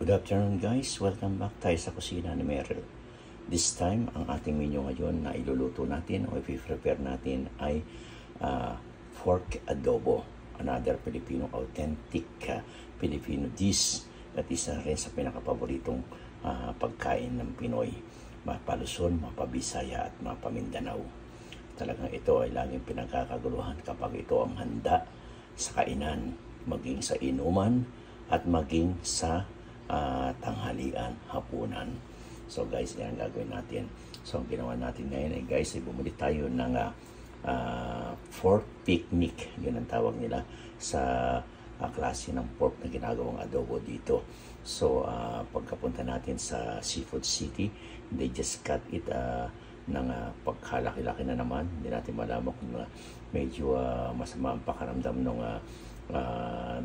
Good afternoon guys, welcome back tayo sa kusina ni Meryl. This time, ang ating menu ngayon na iluluto natin o i-prepare natin ay pork adobo. Another Filipino authentic Filipino dish at isa rin sa pinakapaboritong pagkain ng Pinoy. Mapa-Luzon, mapa-Bisaya at mapa-Mindanao. Talagang ito ay laging pinagkakaguluhan kapag ito ang handa sa kainan, maging sa inuman at maging sa tanghalian, hapunan. So guys, yan ang gagawin natin. So ang ginawa natin ngayon ay guys, ay bumili tayo ng pork picnic. Yun ang tawag nila sa klase ng pork na ginagawang adobo dito. So pagkapunta natin sa Seafood City, they just cut it ng pagkalaki-laki na naman. Hindi natin malaman kung medyo masama ang pakaramdam ng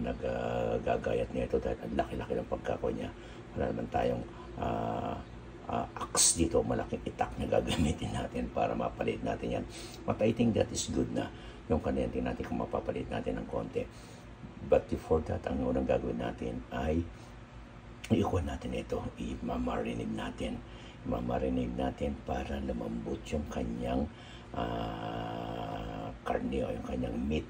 naggagayat nito dahil ang laki-laki ng pagkako niya. Wala naman tayong axe dito, malaking itak na gagamitin natin para mapalit natin yan. But I think that is good na yung kanente natin kung mapapalit natin ng konti. But before that, ang unang gagawin natin ay ikuha natin ito, i-marinate natin. I-marinate natin para lumambot yung kanyang karne o yung kanyang meat.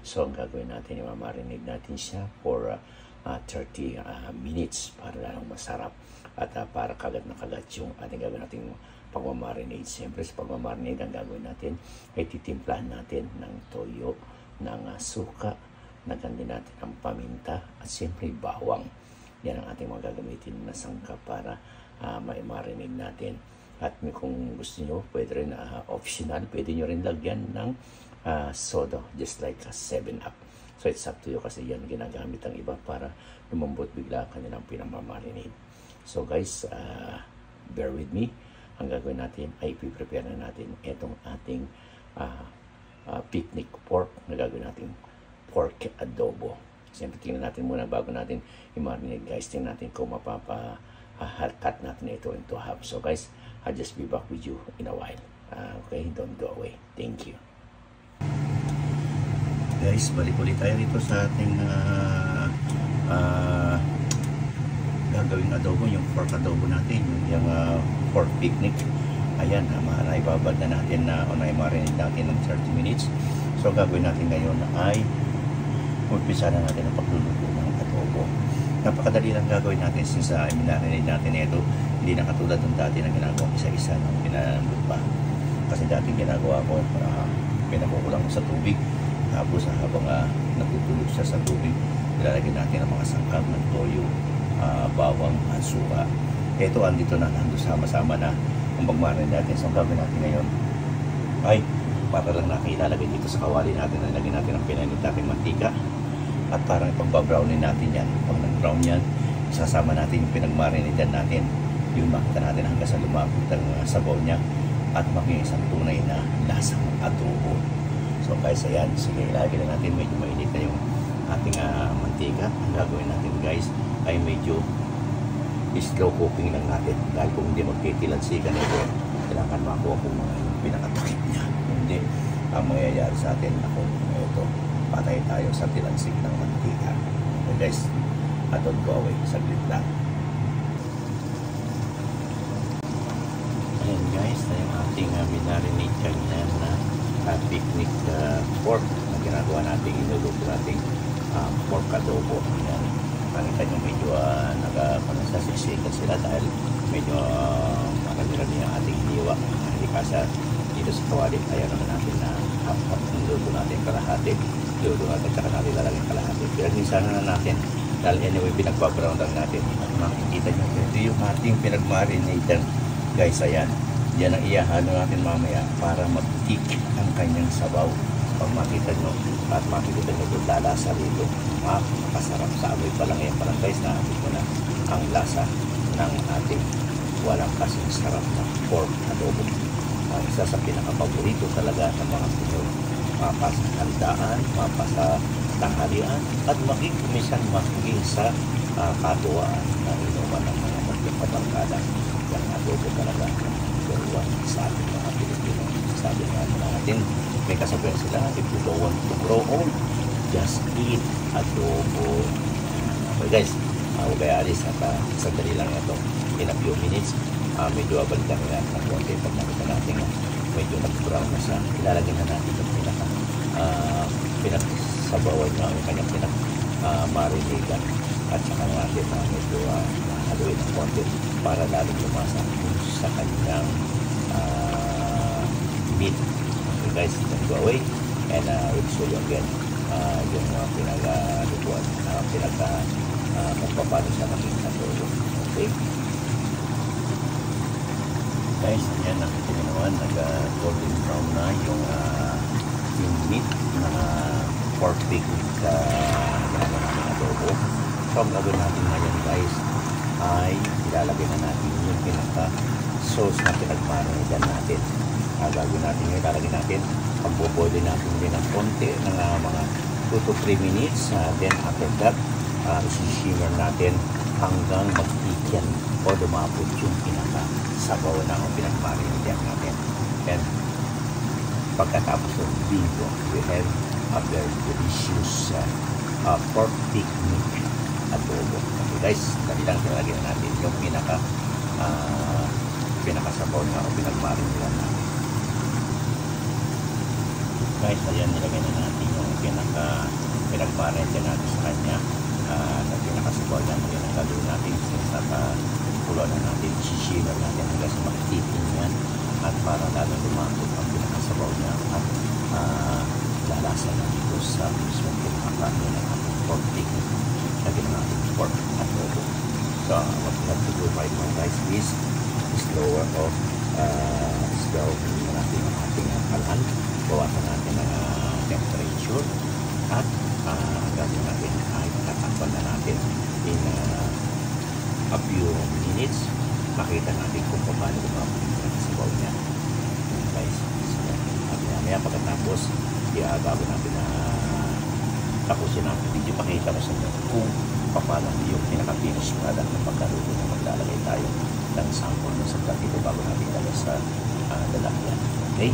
So, ang gagawin natin, i-marinate natin siya for 30 minutes para lalong masarap at para kagat na kagat yung ating gagawin natin pag-marinate. Siyempre, sa pag-marinate, ang gagawin natin ay titimplahan natin ng toyo, ng suka, nagandin natin ng paminta at siyempre bawang. Yan ang ating mga gagamitin na sangkap para ma-marinate natin. At kung gusto nyo, pwede rin optional, pwede nyo rin lagyan ng soda, just like a 7-Up. So it's up to you kasi yan ginagamit ang iba para lumambot bigla kanilang pinamamarinate. So guys, bear with me. Ang gagawin natin ay i-prepare na natin itong ating picnic pork na gagawin natin pork adobo. Siyempre tingnan natin muna bago natin i-marinate guys. Tingnan natin kung cut natin ito into half. So guys, I'll just be back with you in a while. Okay, don't go away. Thank you. Guys, balik ulit tayo dito sa ating gagawing adobo, yung pork adobo natin, yung pork picnic. Ayan, naibabad na natin o naimarinate natin ng 30 minutes. So, gagawin natin ngayon ay umpisa na natin ang pagluluto ng adobo. Napakadali lang gagawin natin since minarinate natin ito. Hindi na katulad ng dati na ginagawa isa-isa ng pinalambot pa. Kasi dati ginagawa ko, pinakukulang ko sa tubig. Tapos habang natutulog siya sa tubig, ilalagay natin ang mga sangkap ng toyo, bawang, at suka. Ito, andito na, nandito sama-sama na ang pagmarin natin. So, ang gagawin natin ngayon ay para lang natin ilalagay dito sa kawali natin. Ilalagay natin ang pinainit natin mantika at parang ipagbabrownin natin yan. Pag nag-brown yan, sasama natin yung pinagmarinitan natin. Yung makita natin hanggang sa lumapit ang sabaw niya at maging isang tunay na lasang adobo. So guys, ayan, sige, ilagay na natin, medyo mainit na yung ating mantika. Ang gagawin natin guys ay medyo slow cooking lang natin. Dahil kung hindi magtitilansikan ito, kailangan makuha kung yung pinakatakip niya. Hindi, ang mangyayari sa atin, ako, ito, patay tayo sa tilansik ng mantika. Okay guys, don't go away, saglit lang. Ayan guys, na yung ating minarinate kanina na picnic pork na ginagawa natin, inuluto natin pork adobo. Ayan, nakita nyo medyo nagsasiksikan sila dahil medyo marami-rami ang ating hiniwa. Hindi kasi dito sa kawali, kaya naman natin na half-half niluto natin kalahati. Niluto natin tsaka natin lalagyan kalahati. Pinag-minsan na natin dahil anyway pinagpa-brown lang natin. At makikita nyo, ito yung ating pinag-marinate guys. Ayan, yan ang iyahalo natin mamaya para mag-tick ang kanyang sabaw. Pag makita nyo at makikita nyo kung lalasa rito, makasarap sa amoy pa lang yan. Parang guys, naabot ko na ang lasa ng ating walang kasing sarap na pork adobo. Isa sa pinakapaborito talaga ng mga Pinoy. Mapa sa handaan, mapa sa tanghalian, at maging kumisan magiging sa katuwaan na inuman ng mga magkakabarkada. Yung adobo talaga gawin sa ating mga Pilipino. Sabi nga natin, may kasabihan sila, if you don't want to grow old, just eat adobo. Okay guys, kaya alis at sandali lang ito. In a few minutes, medyo abalikan nila ng konti. Pag nakita natin medyo nag-brown na siya, ilalagay na natin yung pinagsabawan na ang kanyang marinigan. At saka natin medyo haluin ng konti para lalong lumasa sa kanyang meat. Okay guys, don't go away. And we'll show you again yung pinag-lutuan, kung paano siya maging adobo. Okay? Guys, ayan, nakita nyo naman, nag-golden brown na yung meat na pork pig na ginagawa natin adobo. So, ang gagawin natin ngayon guys, ay ilalagay na natin yung pinaka-sauce na pinag-marinadan natin. Gagawin natin ngayon, ilalagay natin, pagbuboilin natin din ng konti ng mga 2 to 3 minutes. Then after that, isi-shimmer natin hanggang magtikyan o lumapot yung pinaka-sabaw na o pinag-marinadan natin. And pagkatapos ng bingo, we have a very delicious pork pig meat adobo. Okay guys, dali lang nilagyan natin yung pinaka-sabaw na o pinag-marinadan natin. Guys, ayan, nilagay na natin yung pinag-marinadan natin sa kanya na pinaka-sabaw na yun ang gagawin natin sa pulo na natin, shishimmer natin hanggang sa makititin yan at para lalong lumapot ang pinaka-sabaw niya at lalasa na dito sa mismo pinaka-karne ng ating pork pig na ginamit natin pork adobo. So, what we have to do right now guys is slower off slow natin ang ating kalan, bawasan natin ang temperature at gagawin natin ay tatakpan na natin in a few minutes. Makita natin kung paano lumapot yung sabaw niya guys. So, at maya pagkatapos bago natin tapusin natin video, pakita ko sa inyo kung paano yung pinaka-finish product ng pagkaluto na maglalagay tayo ng sample ng sa dito bago natin ilagay sa lalagyan. Okay?